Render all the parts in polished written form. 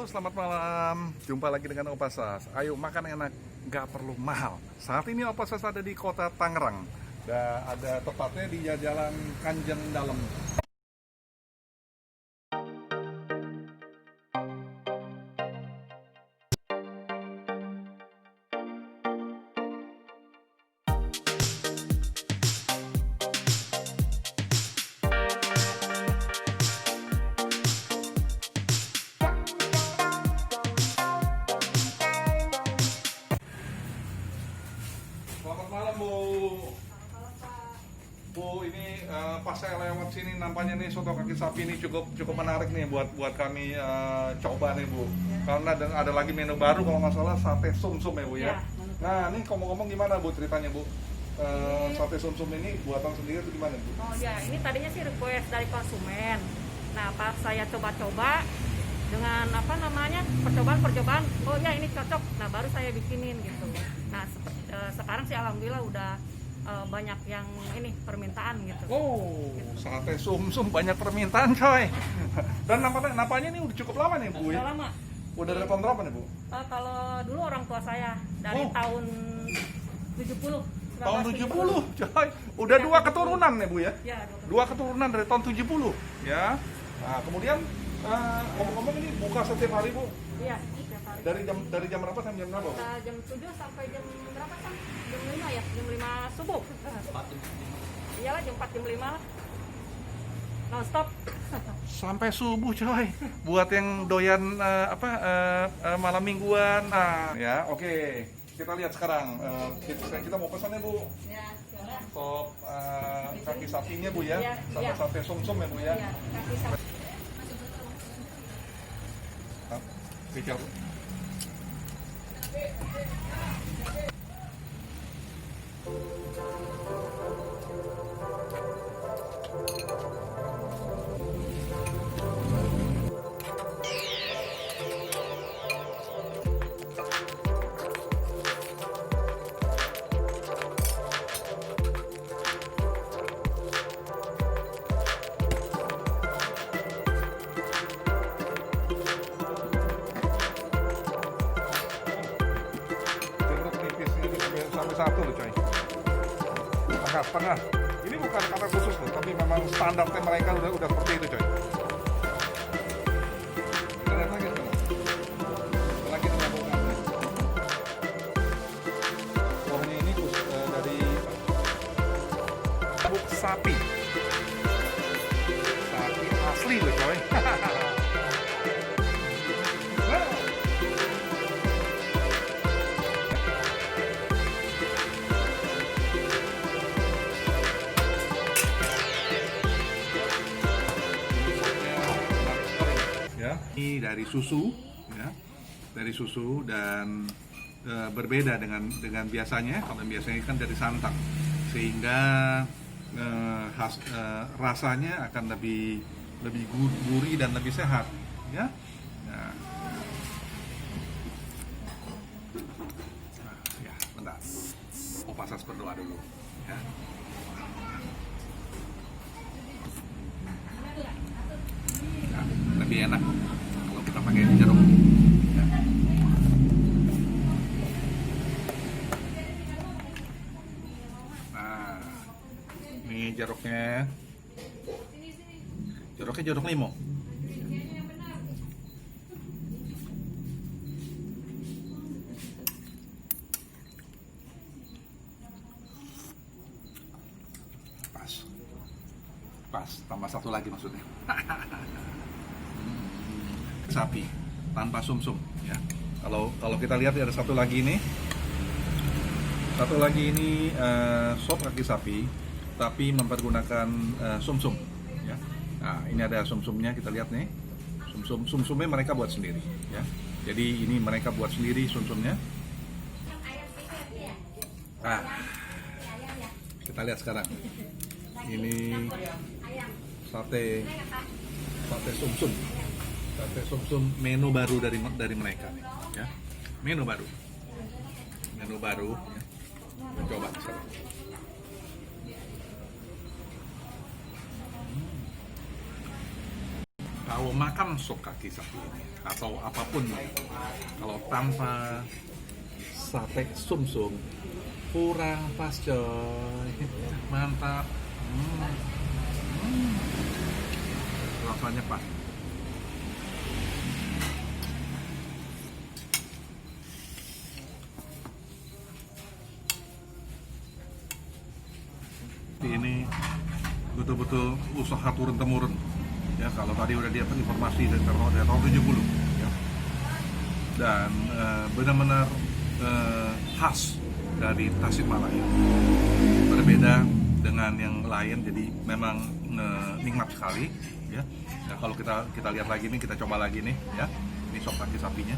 selamat malam. Jumpa lagi dengan Opa Sas. Ayo makan enak, nggak perlu mahal. Saat ini Opa Sas ada di kota Tangerang. Dan ada tepatnya di Jalan Kanjeng Dalem. Selamat malam Bu. Bu, ini pas saya lewat sini nampaknya nih soto kaki sapi ini cukup menarik nih buat kami coba nih Bu. Karena ada lagi menu baru kalau nggak salah sate sumsum ya Bu ya. Nah ini ngomong-ngomong gimana Bu ceritanya Bu? Sate sumsum ini buatan sendiri itu gimana Bu? Oh ya, ini tadinya sih request dari konsumen. Nah pas saya coba-coba dengan percobaan, oh ya ini cocok. Nah baru saya bikinin gitu. Nah sekarang sih alhamdulillah udah banyak yang ini permintaan gitu. Oh, sate sumsum banyak permintaan coy. Dan nampaknya ini udah cukup lama nih Bu ya? Udah lama. Udah dari tahun berapa nih Bu? Kalau dulu orang tua saya dari tahun 70. Tahun 70 coy. Udah Ya, dua keturunan nih Bu ya? Ya, Dua keturunan dari tahun 70 ya. Nah, kemudian ngomong-ngomong ini buka setiap hari Bu? Iya, setiap hari. Dari jam berapa sampai jam berapa Bu? Jam 7 sampai jam berapa Sam? Jam 5 ya, jam 5 subuh. Iyalah jam 4 jam 5 lah. Non stop. Sampai subuh coy. Buat yang doyan malam mingguan. Nah, ya oke. Kita lihat sekarang. Kita mau pesan ya Bu. Ya, silakan. Sop kaki sapinya Bu ya. Iya, Sama iya. sate sumsum ya Bu ya. Iya, kaki sapi. Kejar Bu. Jeruk nipisnya itu sampai satu loh coy. Setengah. Ini bukan kata khusus loh, tapi memang standarnya mereka udah seperti itu coy. Kita lihat lagi sekarang. Ada lagi nih yang mau ngambil. Kuahnya ini dari buk sapi. Sapi asli loh coy. Nah. Ya, ini dari susu ya. Dari susu dan berbeda dengan biasanya. Kalau biasanya kan dari santan. Sehingga rasanya akan lebih gurih dan lebih sehat ya. Nah, ya, bentar. Opa Sas berdoa dulu ya. Nah, lebih enak kalau kita pakai jeruk ya. Nah, ini jeruk limau. Pas, tambah satu lagi maksudnya. Sapi tanpa sumsum ya. Kalau kita lihat ada satu lagi ini sop kaki sapi tapi mempergunakan sumsum ya. Nah ini ada sumsumnya, kita lihat nih sumsumnya mereka buat sendiri ya. Jadi ini mereka buat sendiri sumsumnya. Nah kita lihat sekarang ini sate sumsum menu baru dari mereka nih ya. Menu baru ya. Coba sekarang. Kalau makan sop kaki sapi ini atau apapun, kalau tanpa sate sumsum kurang pas coy. Mantap. Rasanya pas. Ini betul-betul usaha turun temurun ya. Kalau tadi udah dapat informasi dari tahun 70 ya. Dan benar-benar khas dari Tasikmalaya, berbeda dengan yang lain, jadi memang nikmat sekali ya. Nah, kalau kita lihat lagi nih, kita coba lagi nih ya, ini sop kaki sapinya.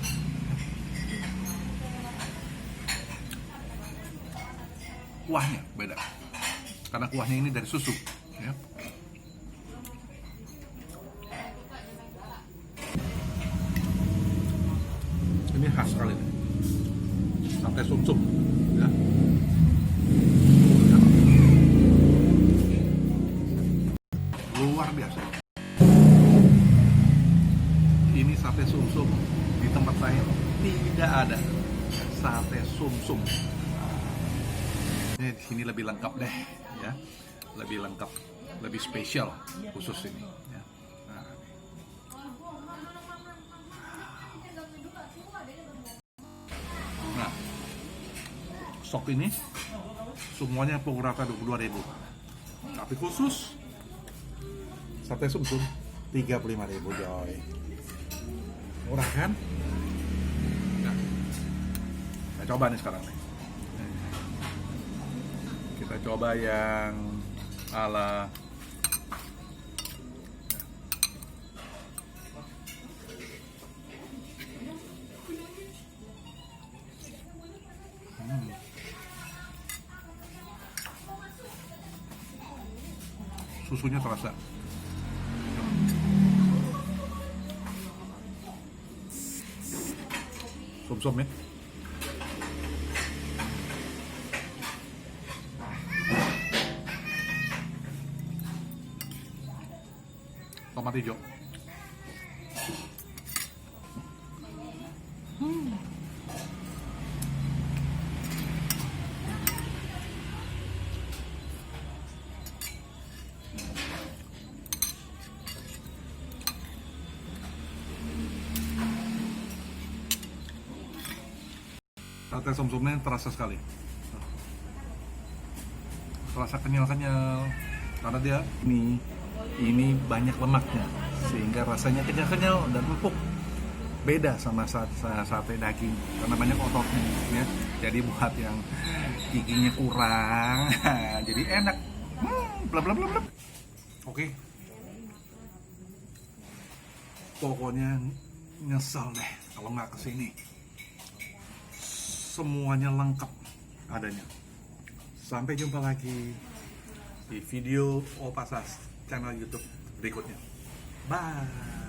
Kuahnya beda karena kuahnya ini dari susu ya. Ini khas sekali nih, sate sumsum ya. Luar biasa. Ini sate sumsum, di tempat saya tidak ada sate sumsum. Ini di sini lebih lengkap deh ya, lebih lengkap, lebih spesial khusus ini ya. Nah, sop ini semuanya pukul rata 22.000, tapi khusus sate sumsum 35.000 coy. Murah kan? Nah, saya coba nih sekarang nih. Kita coba yang ala susunya terasa. Sumsum ya. Tomat hijau. Sate sumsumnya terasa sekali. Terasa kenyal-kenyal karena dia ini banyak lemaknya sehingga rasanya kenyal-kenyal dan empuk. Beda sama sate daging karena banyak ototnya ya. Jadi buat yang giginya kurang jadi enak. Bla bla bla bla. Oke. Pokoknya nyesel deh kalau nggak kesini. Semuanya lengkap adanya. Sampai jumpa lagi di video Opasas channel YouTube berikutnya. Bye.